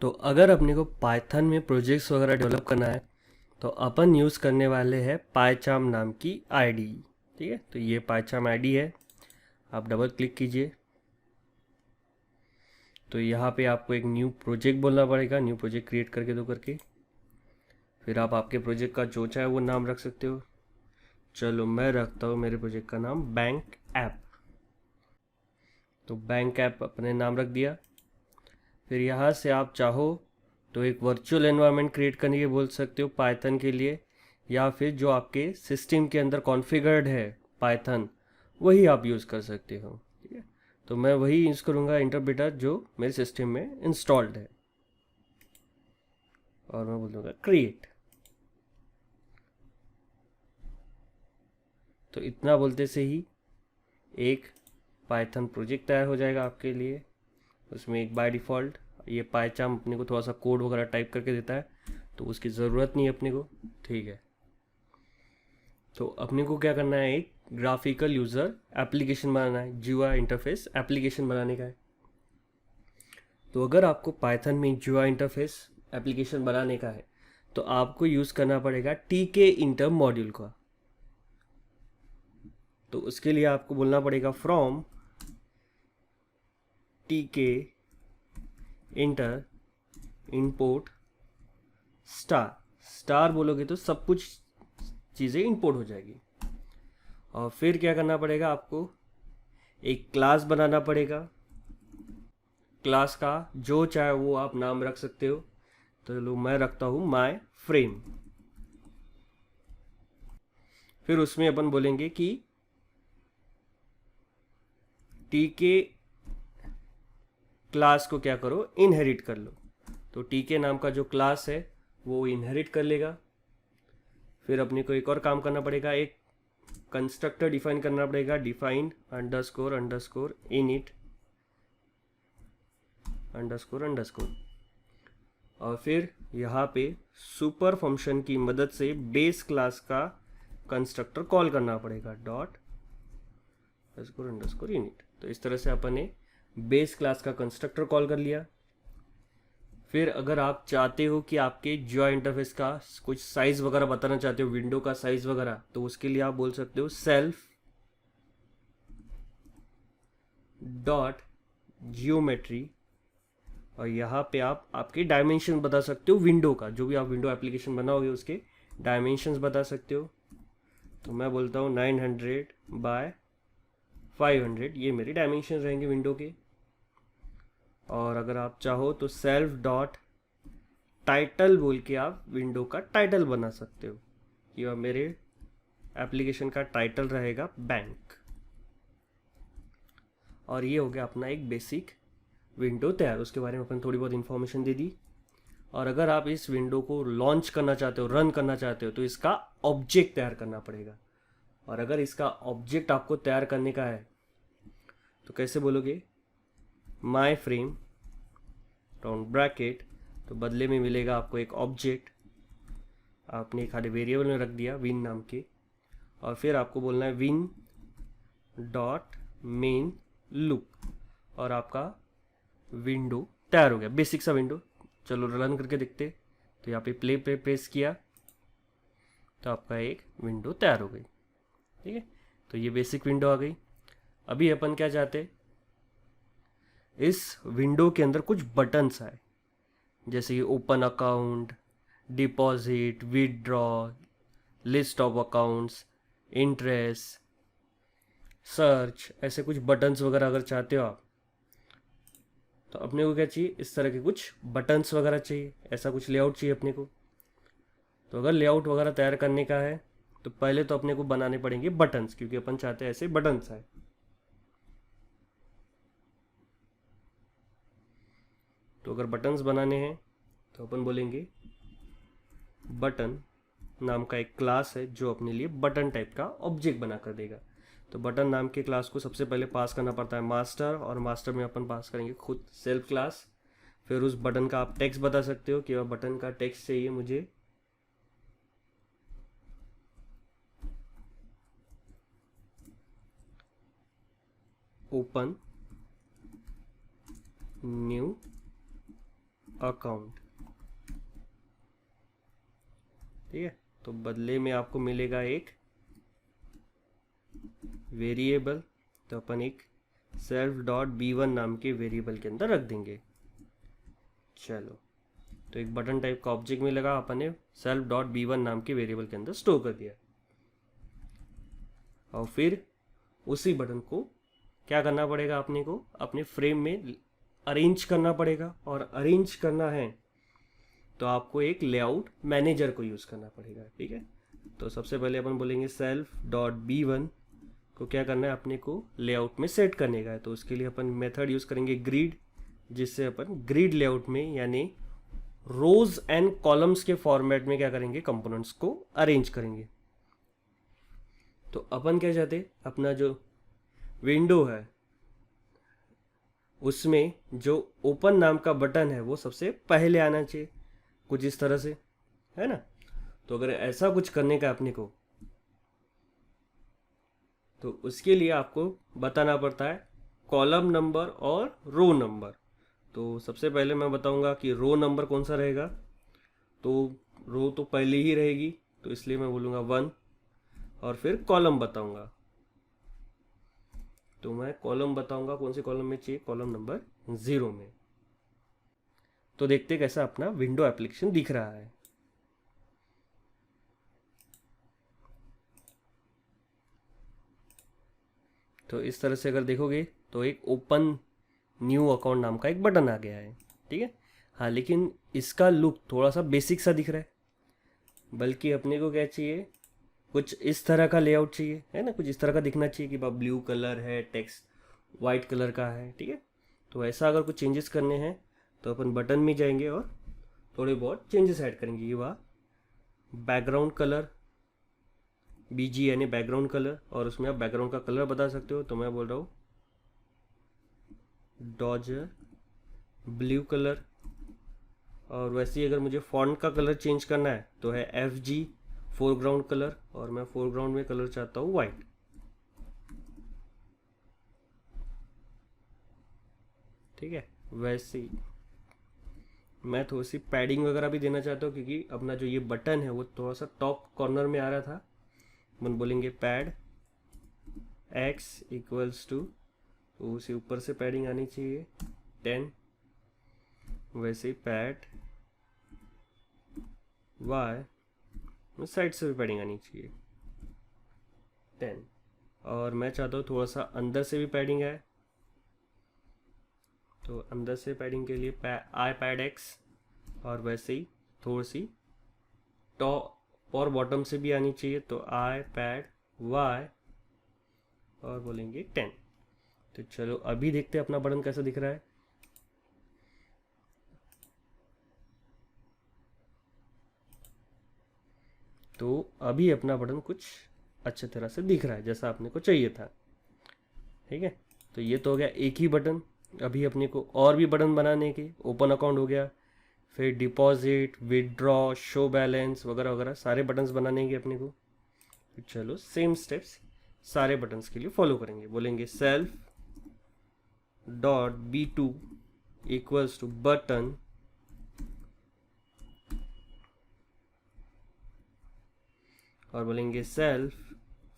तो अगर अपने को पाइथन में प्रोजेक्ट्स वगैरह डेवलप करना है तो अपन यूज़ करने वाले हैं पाइचार्म नाम की आईडी। ठीक है, तो ये पाइचार्म आईडी है। आप डबल क्लिक कीजिए तो यहाँ पे आपको एक न्यू प्रोजेक्ट बोलना पड़ेगा, न्यू प्रोजेक्ट क्रिएट करके दो करके। फिर आप आपके प्रोजेक्ट का जो चाहे वो नाम रख सकते हो। चलो मैं रखता हूँ मेरे प्रोजेक्ट का नाम बैंक ऐप। तो बैंक ऐप अपने नाम रख दिया। फिर यहाँ से आप चाहो तो एक वर्चुअल एनवायरनमेंट क्रिएट करने के बोल सकते हो पाइथन के लिए, या फिर जो आपके सिस्टम के अंदर कॉन्फ़िगर्ड है पाइथन वही आप यूज़ कर सकते हो। ठीक है, तो मैं वही यूज़ करूँगा इंटरप्रेटर जो मेरे सिस्टम में इंस्टॉल्ड है, और मैं बोल दूँगा क्रिएट। तो इतना बोलते से ही एक पाइथन प्रोजेक्ट तैयार हो जाएगा आपके लिए। उसमें एक बाय डिफ़ॉल्ट ये पाइचार्म अपने को थोड़ा सा कोड वगैरह टाइप करके देता है, तो उसकी ज़रूरत नहीं है अपने को। ठीक है, तो अपने को क्या करना है, एक ग्राफिकल यूज़र एप्लीकेशन बनाना है, GUI इंटरफेस एप्लीकेशन बनाने का है। तो अगर आपको पाइथन में GUI इंटरफेस एप्लीकेशन बनाने का है तो आपको यूज़ करना पड़ेगा TK इंटर मॉड्यूल का। तो उसके लिए आपको बोलना पड़ेगा from TK inter import star बोलोगे तो सब कुछ चीज़ें इंपोर्ट हो जाएगी। और फिर क्या करना पड़ेगा, आपको एक क्लास बनाना पड़ेगा। क्लास का जो चाहे वो आप नाम रख सकते हो। तो लो मैं रखता हूँ माय फ्रेम। फिर उसमें अपन बोलेंगे कि TK क्लास को क्या करो, इनहेरिट कर लो। तो TK नाम का जो क्लास है वो इनहेरिट कर लेगा। फिर अपने को एक और काम करना पड़ेगा, एक कंस्ट्रक्टर डिफाइन करना पड़ेगा, define underscore underscore init underscore underscore. और फिर यहाँ पे सुपर फंक्शन की मदद से बेस क्लास का कंस्ट्रक्टर कॉल करना पड़ेगा, डॉट अंडरस्कोर अंडरस्कोर इनिट। तो इस तरह से अपन ने बेस क्लास का कंस्ट्रक्टर कॉल कर लिया। फिर अगर आप चाहते हो कि आपके GUI इंटरफेस का कुछ साइज वगैरह बताना चाहते हो, विंडो का साइज वगैरह, तो उसके लिए आप बोल सकते हो सेल्फ डॉट जियोमेट्री। और यहाँ पे आप आपके डायमेंशन बता सकते हो, विंडो का जो भी आप विंडो एप्लीकेशन बनाओगे उसके डायमेंशंस बता सकते हो। तो मैं बोलता हूँ 900 बाय 500, ये मेरे डायमेंशन रहेंगे विंडो के। और अगर आप चाहो तो सेल्फ डॉट टाइटल बोल के आप विंडो का टाइटल बना सकते हो। यह मेरे एप्लीकेशन का टाइटल रहेगा बैंक। और ये हो गया अपना एक बेसिक विंडो तैयार। उसके बारे में अपन थोड़ी बहुत इन्फॉर्मेशन दे दी। और अगर आप इस विंडो को लॉन्च करना चाहते हो, रन करना चाहते हो, तो इसका ऑब्जेक्ट तैयार करना पड़ेगा। और अगर इसका ऑब्जेक्ट आपको तैयार करने का है तो कैसे बोलोगे, माई फ्रेम राउंड ब्रैकेट, तो बदले में मिलेगा आपको एक ऑब्जेक्ट। आपने एक खाली वेरिएबल में रख दिया विन नाम के। और फिर आपको बोलना है विन डॉट मेन लुक, और आपका विंडो तैयार हो गया, बेसिक सा विंडो। चलो रन करके देखते। तो यहाँ पे प्ले पे प्रेस किया तो आपका एक विंडो तैयार हो गई। ठीक है, तो ये बेसिक विंडो आ गई। अभी अपन क्या चाहते, इस विंडो के अंदर कुछ बटन्स आए, जैसे कि open account, deposit, withdraw, list of accounts, interest, search, ऐसे कुछ बटन्स वगैरह अगर चाहते हो आप, तो अपने को क्या चाहिए, इस तरह के कुछ बटन्स वगैरह चाहिए, ऐसा कुछ लेआउट चाहिए अपने को। तो अगर लेआउट वगैरह तैयार करने का है तो पहले तो अपने को बनाने पड़ेंगे बटन्स, क्योंकि अपन चाहते हैं ऐसे बटन्स आए। तो अगर बटन्स बनाने हैं तो अपन बोलेंगे बटन नाम का एक क्लास है जो अपने लिए बटन टाइप का ऑब्जेक्ट बना कर देगा। तो बटन नाम के क्लास को सबसे पहले पास करना पड़ता है मास्टर, और मास्टर में अपन पास करेंगे खुद सेल्फ क्लास। फिर उस बटन का आप टेक्स्ट बता सकते हो कि वह बटन का टेक्स्ट चाहिए मुझे ओपन न्यू अकाउंट। ठीक है, तो बदले में आपको मिलेगा एक वेरिएबल, तो अपन एक सेल्फ डॉट b1 नाम के वेरिएबल के अंदर रख देंगे। चलो, तो एक बटन टाइप का ऑब्जेक्ट मिलेगा, अपन ने सेल्फ डॉट b1 नाम के वेरिएबल के अंदर स्टोर कर दिया। और फिर उसी बटन को क्या करना पड़ेगा, अपने को अपने फ्रेम में अरेंज करना पड़ेगा। और अरेंज करना है तो आपको एक लेआउट मैनेजर को यूज़ करना पड़ेगा। ठीक है, तो सबसे पहले अपन बोलेंगे सेल्फ डॉट b1 को क्या करना है, अपने को लेआउट में सेट करने का है। तो उसके लिए अपन मेथड यूज़ करेंगे ग्रिड, जिससे अपन ग्रिड लेआउट में यानी रोज एंड कॉलम्स के फॉर्मेट में क्या करेंगे, कंपोनेंट्स को अरेंज करेंगे। तो अपन क्या चाहते, अपना जो विंडो है उसमें जो ओपन नाम का बटन है वो सबसे पहले आना चाहिए, कुछ इस तरह से, है ना। तो अगर ऐसा कुछ करने का अपने को, तो उसके लिए आपको बताना पड़ता है कॉलम नंबर और रो नंबर। तो सबसे पहले मैं बताऊंगा कि रो नंबर कौन सा रहेगा। तो रो तो पहले ही रहेगी, तो इसलिए मैं बोलूँगा 1, और फिर कॉलम बताऊंगा। तो मैं कॉलम बताऊंगा कौन से कॉलम में चाहिए, कॉलम नंबर 0 में। तो देखते कैसा अपना विंडो एप्लीकेशन दिख रहा है। तो इस तरह से अगर देखोगे तो एक ओपन न्यू अकाउंट नाम का एक बटन आ गया है। ठीक है, हाँ, लेकिन इसका लुक थोड़ा सा बेसिक सा दिख रहा है, बल्कि अपने को क्या चाहिए, कुछ इस तरह का लेआउट चाहिए, है ना, कुछ इस तरह का दिखना चाहिए कि ब्लू कलर है, टेक्स्ट वाइट कलर का है। ठीक है, तो ऐसा अगर कुछ चेंजेस करने हैं तो अपन बटन में जाएंगे और थोड़े बहुत चेंजेस ऐड करेंगे। ये वह बैकग्राउंड कलर BG यानी बैकग्राउंड कलर, और उसमें आप बैकग्राउंड का कलर बता सकते हो। तो मैं बोल रहा हूँ डॉजर ब्लू कलर। और वैसे ही अगर मुझे फॉन्ट का कलर चेंज करना है तो है FG फोरग्राउंड कलर, और मैं फोरग्राउंड में कलर चाहता हूँ वाइट। ठीक है, वैसे ही मैं थोड़ी सी पैडिंग वगैरह भी देना चाहता हूँ, क्योंकि अपना जो ये बटन है वो थोड़ा सा टॉप कॉर्नर में आ रहा था। हम बोलेंगे पैड x इक्वल्स टू, तो उसे ऊपर से पैडिंग आनी चाहिए 10। वैसे ही पैड y साइड से भी पैडिंग आनी चाहिए 10। और मैं चाहता हूँ थोड़ा सा अंदर से भी पैडिंग है, तो अंदर से पैडिंग के लिए आई पैड x, और वैसे ही थोड़ी सी टॉप और बॉटम से भी आनी चाहिए, तो आई पैड y, और बोलेंगे 10। तो चलो अभी देखते हैं अपना बटन कैसा दिख रहा है। तो अभी अपना बटन कुछ अच्छे तरह से दिख रहा है जैसा अपने को चाहिए था। ठीक है, तो ये तो हो गया एक ही बटन। अभी अपने को और भी बटन बनाने के, ओपन अकाउंट हो गया, फिर डिपॉजिट, विदड्रॉ, शो बैलेंस वगैरह वगैरह सारे बटन्स बनाने के अपने को। तो चलो सेम स्टेप्स सारे बटन्स के लिए फॉलो करेंगे। बोलेंगे self dot b2 equals to button, और बोलेंगे सेल्फ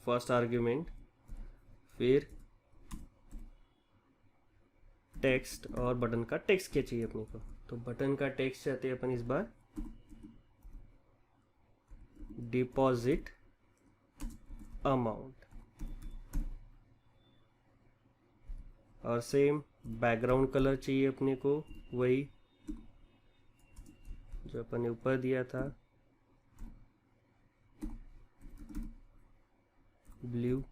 फर्स्ट आर्ग्यूमेंट, फिर टेक्स्ट, और बटन का टेक्स्ट क्या चाहिए अपने को। तो बटन का टेक्स्ट चाहते हैं अपन इस बार डिपॉजिट अमाउंट, और सेम बैकग्राउंड कलर चाहिए अपने को, वही जो अपन ने ऊपर दिया था, ब्लू,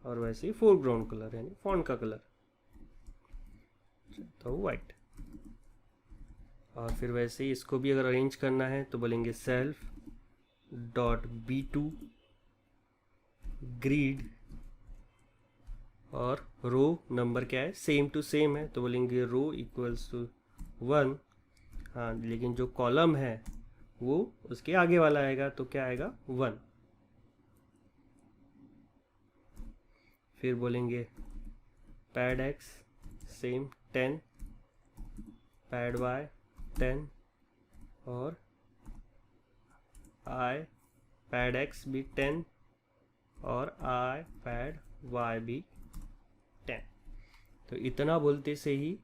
और वैसे ही फोरग्राउंड कलर यानी फॉन्ट का कलर तो वाइट। और फिर वैसे ही इसको भी अगर अरेंज करना है तो बोलेंगे सेल्फ डॉट b2 ग्रिड, और रो नंबर क्या है, सेम टू सेम है, तो बोलेंगे रो इक्वल्स टू 1। हाँ, लेकिन जो कॉलम है वो उसके आगे वाला आएगा, तो क्या आएगा 1। फिर बोलेंगे pad x same 10, pad y 10 और I पैड x भी 10 और I पैड y भी 10। तो इतना बोलते से ही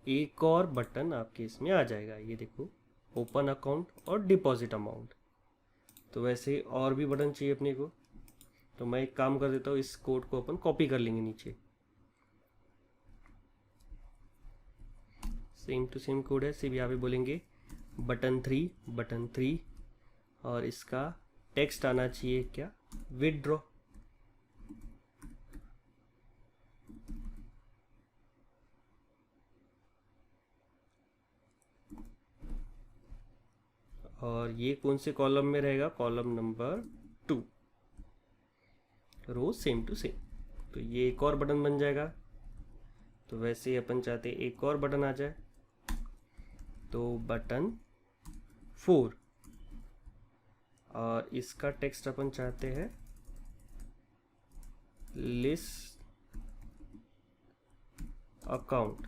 एक और बटन आपके इसमें आ जाएगा। ये देखो, ओपन अकाउंट और डिपॉजिट अमाउंट। तो वैसे और भी बटन चाहिए अपने को, तो मैं एक काम कर देता हूँ, इस कोड को अपन कॉपी कर लेंगे नीचे। सेम टू सेम कोड है, सिर्फ यहाँ पे बोलेंगे बटन 3 और इसका टेक्स्ट आना चाहिए क्या, विथड्रॉ। और ये कौन से कॉलम में रहेगा, column number 2, row same to same. तो ये एक और बटन बन जाएगा। तो वैसे ही अपन चाहते एक और बटन आ जाए, तो बटन 4 और इसका टेक्स्ट अपन चाहते हैं लिस्ट अकाउंट।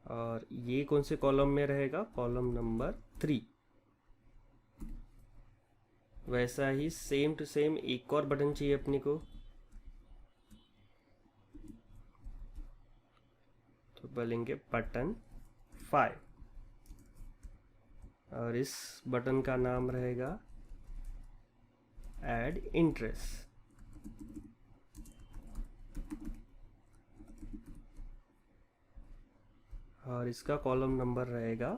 और ये कौन से कॉलम में रहेगा, कॉलम नंबर 3। वैसा ही सेम टू सेम एक और बटन चाहिए अपने को, तो बोलेंगे बटन 5 और इस बटन का नाम रहेगा ऐड इंटरेस्ट। और इसका कॉलम नंबर रहेगा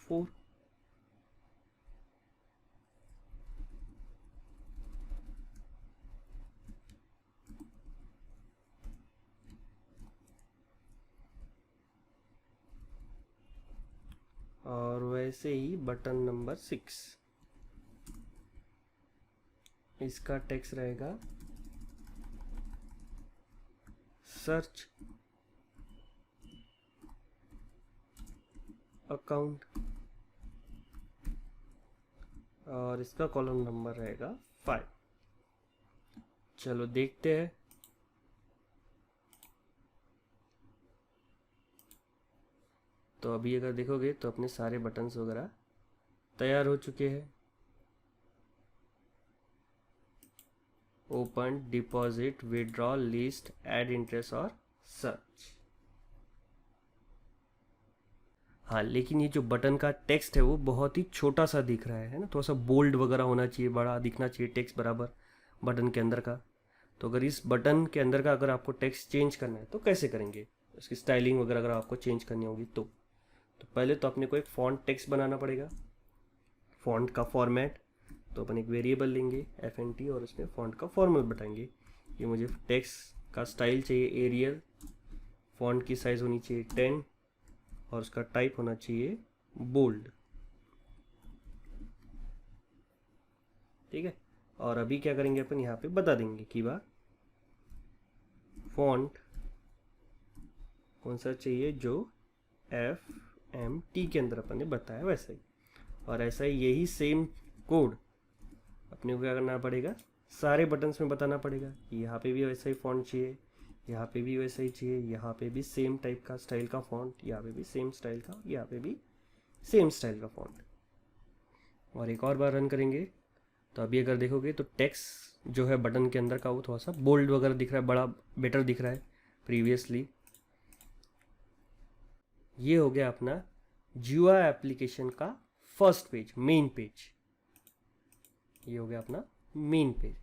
4। और वैसे ही बटन नंबर 6, इसका टेक्स्ट रहेगा सर्च अकाउंट और इसका कॉलम नंबर रहेगा 5। चलो देखते हैं। तो अभी अगर देखोगे तो अपने सारे बटन्स वगैरह तैयार हो चुके हैं। Open, deposit, withdraw, list, add interest और सर्च। हाँ, लेकिन ये जो बटन का टेक्स्ट है वो बहुत ही छोटा सा दिख रहा है ना, थोड़ा सा बोल्ड वगैरह होना चाहिए, बड़ा दिखना चाहिए टेक्स्ट बराबर बटन के अंदर का। तो अगर इस बटन के अंदर का अगर आपको टेक्स्ट चेंज करना है तो कैसे करेंगे, उसकी स्टाइलिंग वगैरह अगर आपको चेंज करनी होगी तो पहले तो अपने को एक फॉन्ट टेक्स्ट बनाना पड़ेगा। फॉन्ट का फॉर्मेट, तो अपन एक वेरिएबल लेंगे FNT और उसमें फॉन्ट का फॉर्मेट बताएंगे कि मुझे टेक्स्ट का स्टाइल चाहिए एरियल, फॉन्ट की साइज़ होनी चाहिए 10 और उसका टाइप होना चाहिए बोल्ड। ठीक है। और अभी क्या करेंगे अपन, यहाँ पे बता देंगे कि फॉन्ट कौन सा चाहिए जो FMT के अंदर अपन ने बताया वैसा ही। और ऐसा ही यही सेम कोड अपने को क्या करना पड़ेगा, सारे बटन्स में बताना पड़ेगा कि यहाँ पे भी वैसा ही फॉन्ट चाहिए, यहाँ पे भी वैसा ही चाहिए, यहाँ पे भी सेम टाइप का स्टाइल का फॉन्ट, यहाँ पे भी सेम स्टाइल का, यहाँ पे भी सेम स्टाइल का फॉन्ट। और एक और बार रन करेंगे तो अभी अगर देखोगे तो टेक्स्ट जो है बटन के अंदर का वो थोड़ा सा बोल्ड वगैरह दिख रहा है, बड़ा बेटर दिख रहा है प्रीवियसली। ये हो गया अपना GUI एप्लीकेशन का फर्स्ट पेज, मेन पेज। ये हो गया अपना मेन पेज।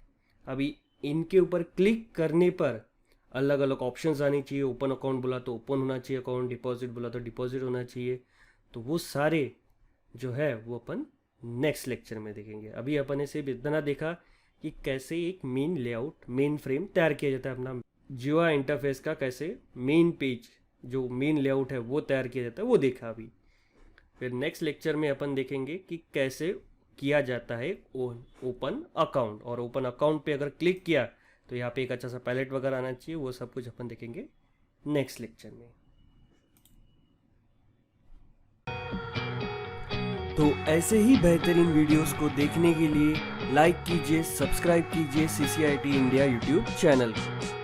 अभी इनके ऊपर क्लिक करने पर अलग अलग ऑप्शंस आनी चाहिए। ओपन अकाउंट बोला तो ओपन होना चाहिए अकाउंट, डिपॉजिट बोला तो डिपॉजिट होना चाहिए। तो वो सारे जो है वो अपन नेक्स्ट लेक्चर में देखेंगे। अभी अपन ने सिर्फ इतना देखा कि कैसे एक मेन लेआउट, मेन फ्रेम तैयार किया जाता है अपना GUI इंटरफेस का, कैसे मेन पेज जो मेन लेआउट है वो तैयार किया जाता है, वो देखा अभी। फिर नेक्स्ट लेक्चर में अपन देखेंगे कि कैसे किया जाता है ओपन अकाउंट। और ओपन अकाउंट पे अगर क्लिक किया तो यहाँ पे एक अच्छा सा पैलेट वगैरह आना चाहिए, वो सब कुछ अपन देखेंगे नेक्स्ट लेक्चर में। तो ऐसे ही बेहतरीन वीडियोस को देखने के लिए लाइक कीजिए, सब्सक्राइब कीजिए CCIT इंडिया यूट्यूब चैनल को।